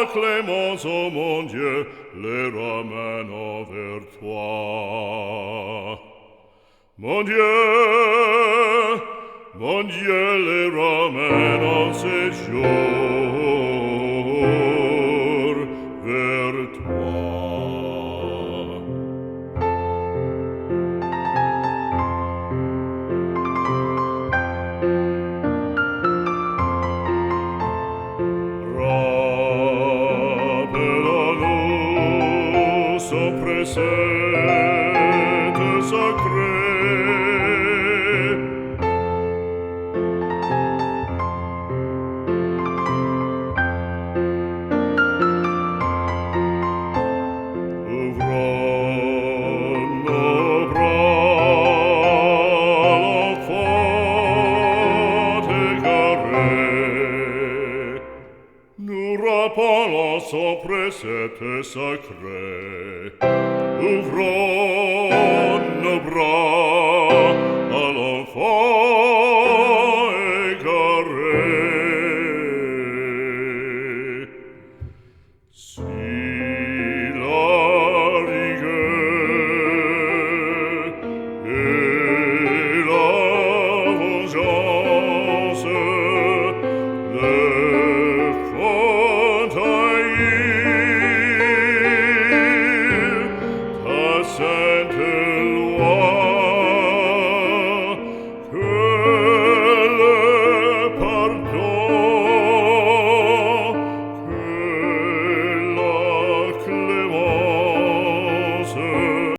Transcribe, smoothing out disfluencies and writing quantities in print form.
clémence, ô mon Dieu, les ramène vers toi. Mon Dieu les ramène en séjour vers toi. Rappelons-nous ce précepte sacré. Ouvrons nos bras, l'enfant égaré. Nous rappelons son précepte sacré. Ouvrons nos bras à l'enfant